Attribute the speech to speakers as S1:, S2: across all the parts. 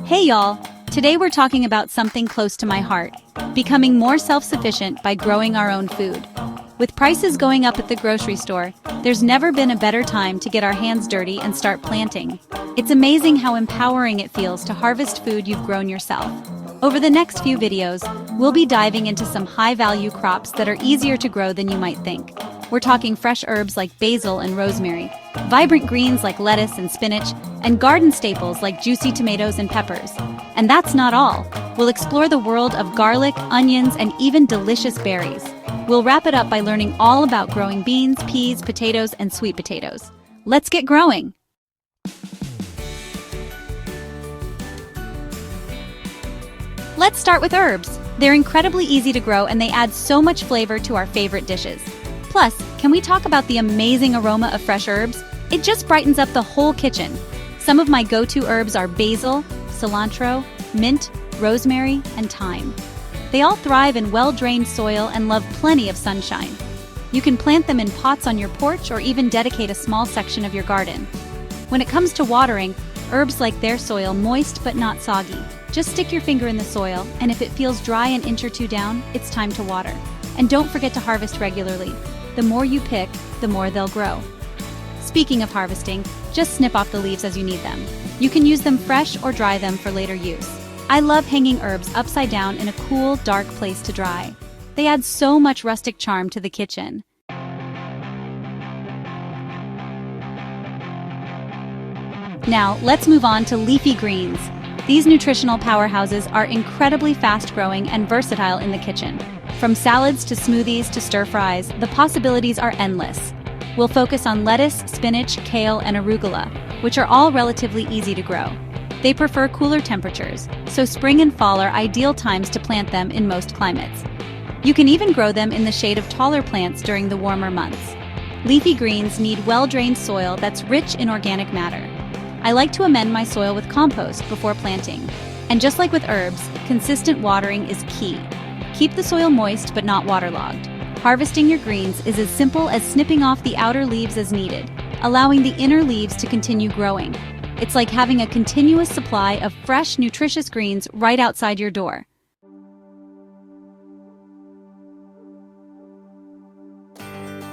S1: Hey y'all! Today we're talking about something close to my heart, becoming more self-sufficient by growing our own food. With prices going up at the grocery store, there's never been a better time to get our hands dirty and start planting. It's amazing how empowering it feels to harvest food you've grown yourself. Over the next few videos, we'll be diving into some high-value crops that are easier to grow than you might think. We're talking fresh herbs like basil and rosemary, vibrant greens like lettuce and spinach, and garden staples like juicy tomatoes and peppers. And that's not all. We'll explore the world of garlic, onions, and even delicious berries. We'll wrap it up by learning all about growing beans, peas, potatoes, and sweet potatoes. Let's get growing! Let's start with herbs. They're incredibly easy to grow and they add so much flavor to our favorite dishes. Plus, can we talk about the amazing aroma of fresh herbs? It just brightens up the whole kitchen. Some of my go-to herbs are basil, cilantro, mint, rosemary, and thyme. They all thrive in well-drained soil and love plenty of sunshine. You can plant them in pots on your porch or even dedicate a small section of your garden. When it comes to watering, herbs like their soil moist but not soggy. Just stick your finger in the soil, and if it feels dry an inch or two down, it's time to water. And don't forget to harvest regularly. The more you pick, the more they'll grow. Speaking of harvesting, just snip off the leaves as you need them. You can use them fresh or dry them for later use. I love hanging herbs upside down in a cool, dark place to dry. They add so much rustic charm to the kitchen. Now, let's move on to leafy greens. These nutritional powerhouses are incredibly fast-growing and versatile in the kitchen. From salads to smoothies to stir-fries, the possibilities are endless. We'll focus on lettuce, spinach, kale, and arugula, which are all relatively easy to grow. They prefer cooler temperatures, so spring and fall are ideal times to plant them in most climates. You can even grow them in the shade of taller plants during the warmer months. Leafy greens need well-drained soil that's rich in organic matter. I like to amend my soil with compost before planting. And just like with herbs, consistent watering is key. Keep the soil moist but not waterlogged. Harvesting your greens is as simple as snipping off the outer leaves as needed, allowing the inner leaves to continue growing. It's like having a continuous supply of fresh, nutritious greens right outside your door.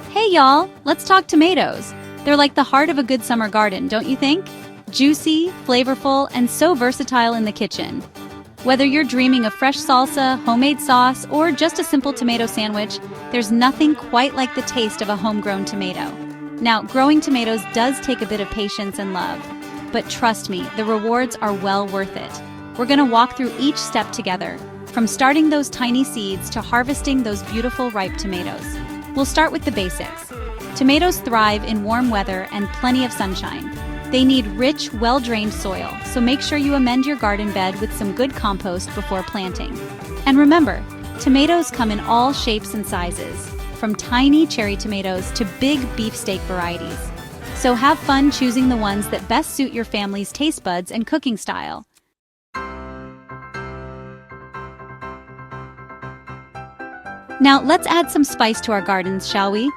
S1: Hey y'all, let's talk tomatoes. They're like the heart of a good summer garden, don't you think? Juicy, flavorful, and so versatile in the kitchen. Whether you're dreaming of fresh salsa, homemade sauce, or just a simple tomato sandwich, there's nothing quite like the taste of a homegrown tomato. Now, growing tomatoes does take a bit of patience and love, but trust me, the rewards are well worth it. We're gonna walk through each step together, from starting those tiny seeds to harvesting those beautiful ripe tomatoes. We'll start with the basics. Tomatoes thrive in warm weather and plenty of sunshine. They need rich, well-drained soil, so make sure you amend your garden bed with some good compost before planting. And remember, tomatoes come in all shapes and sizes, from tiny cherry tomatoes to big beefsteak varieties. So have fun choosing the ones that best suit your family's taste buds and cooking style. Now let's add some spice to our gardens, shall we?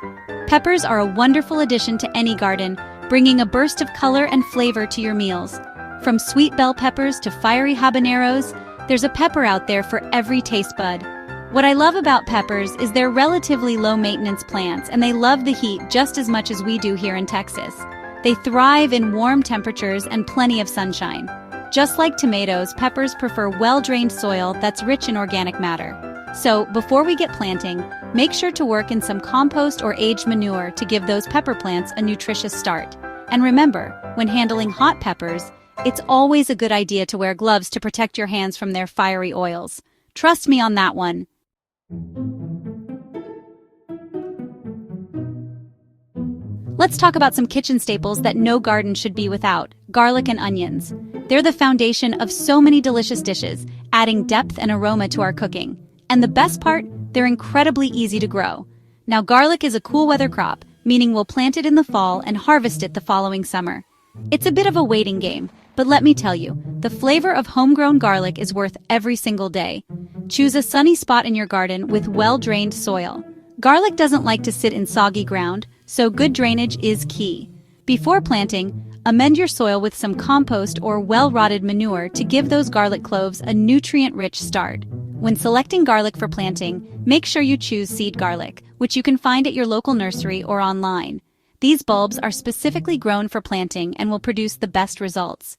S1: Peppers are a wonderful addition to any garden, bringing a burst of color and flavor to your meals. From sweet bell peppers to fiery habaneros, there's a pepper out there for every taste bud. What I love about peppers is they're relatively low-maintenance plants and they love the heat just as much as we do here in Texas. They thrive in warm temperatures and plenty of sunshine. Just like tomatoes, peppers prefer well-drained soil that's rich in organic matter. So, before we get planting, make sure to work in some compost or aged manure to give those pepper plants a nutritious start. And remember, when handling hot peppers, it's always a good idea to wear gloves to protect your hands from their fiery oils. Trust me on that one. Let's talk about some kitchen staples that no garden should be without: garlic and onions. They're the foundation of so many delicious dishes, adding depth and aroma to our cooking. And the best part, they're incredibly easy to grow. Now, garlic is a cool weather crop, meaning we'll plant it in the fall and harvest it the following summer. It's a bit of a waiting game, but let me tell you, the flavor of homegrown garlic is worth every single day. Choose a sunny spot in your garden with well-drained soil. Garlic doesn't like to sit in soggy ground, so good drainage is key. Before planting, Amend your soil with some compost or well-rotted manure to give those garlic cloves a nutrient-rich start. When selecting garlic for planting, make sure you choose seed garlic, which you can find at your local nursery or online. These bulbs are specifically grown for planting and will produce the best results.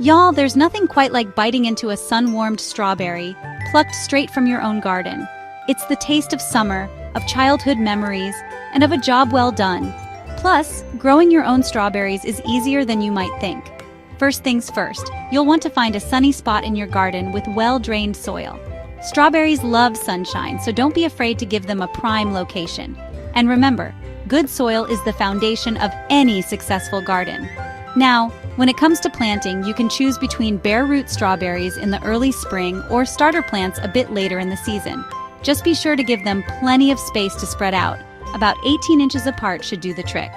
S1: Y'all, there's nothing quite like biting into a sun-warmed strawberry, plucked straight from your own garden. It's the taste of summer, of childhood memories, and of a job well done. Plus, growing your own strawberries is easier than you might think. First things first, you'll want to find a sunny spot in your garden with well-drained soil. Strawberries love sunshine, so don't be afraid to give them a prime location. And remember, good soil is the foundation of any successful garden. Now, when it comes to planting, you can choose between bare root strawberries in the early spring or starter plants a bit later in the season. Just be sure to give them plenty of space to spread out. About 18 inches apart should do the trick.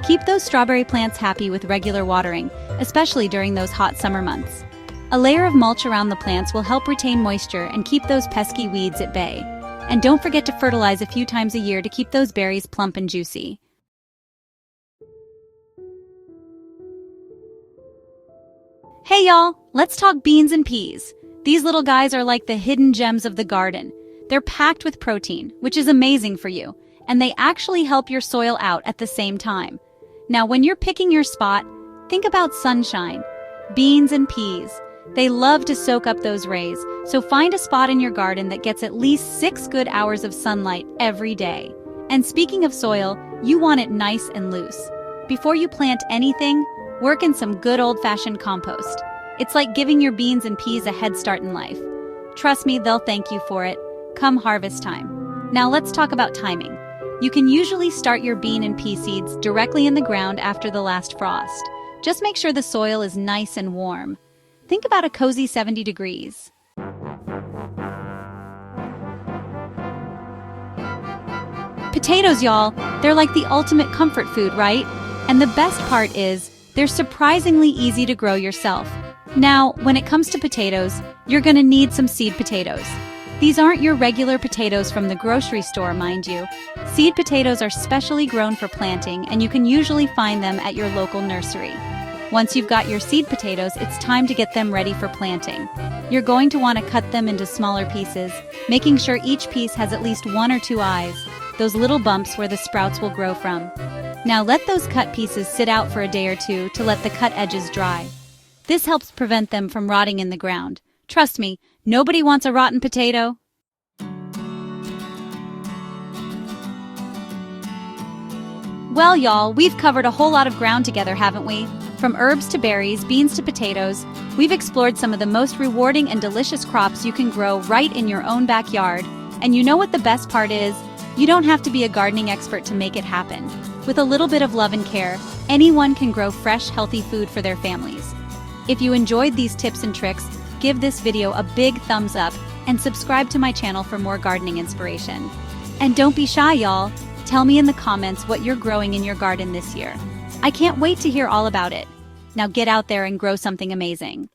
S1: Keep those strawberry plants happy with regular watering, especially during those hot summer months. A layer of mulch around the plants will help retain moisture and keep those pesky weeds at bay. And don't forget to fertilize a few times a year to keep those berries plump and juicy. Hey y'all, let's talk beans and peas. These little guys are like the hidden gems of the garden. They're packed with protein, which is amazing for you, and they actually help your soil out at the same time. Now, when you're picking your spot, think about sunshine. Beans and peas, they love to soak up those rays, so find a spot in your garden that gets at least 6 good hours of sunlight every day. And speaking of soil, you want it nice and loose. Before you plant anything, work in some good old-fashioned compost. It's like giving your beans and peas a head start in life. Trust me, they'll thank you for it, come harvest time. Now let's talk about timing. You can usually start your bean and pea seeds directly in the ground after the last frost. Just make sure the soil is nice and warm. Think about a cozy 70 degrees. Potatoes, y'all, they're like the ultimate comfort food, right? And the best part is, they're surprisingly easy to grow yourself. Now, when it comes to potatoes, you're gonna need some seed potatoes. These aren't your regular potatoes from the grocery store, mind you. Seed potatoes are specially grown for planting, and you can usually find them at your local nursery. Once you've got your seed potatoes, it's time to get them ready for planting. You're going to want to cut them into smaller pieces, making sure each piece has at least 1 or 2 eyes, those little bumps where the sprouts will grow from. Now let those cut pieces sit out for a day or two to let the cut edges dry. This helps prevent them from rotting in the ground. Trust me, nobody wants a rotten potato. Well, y'all, we've covered a whole lot of ground together, haven't we? From herbs to berries, beans to potatoes, we've explored some of the most rewarding and delicious crops you can grow right in your own backyard. And you know what the best part is? You don't have to be a gardening expert to make it happen. With a little bit of love and care, anyone can grow fresh, healthy food for their families. If you enjoyed these tips and tricks, give this video a big thumbs up and subscribe to my channel for more gardening inspiration. And don't be shy, y'all. Tell me in the comments what you're growing in your garden this year. I can't wait to hear all about it. Now get out there and grow something amazing.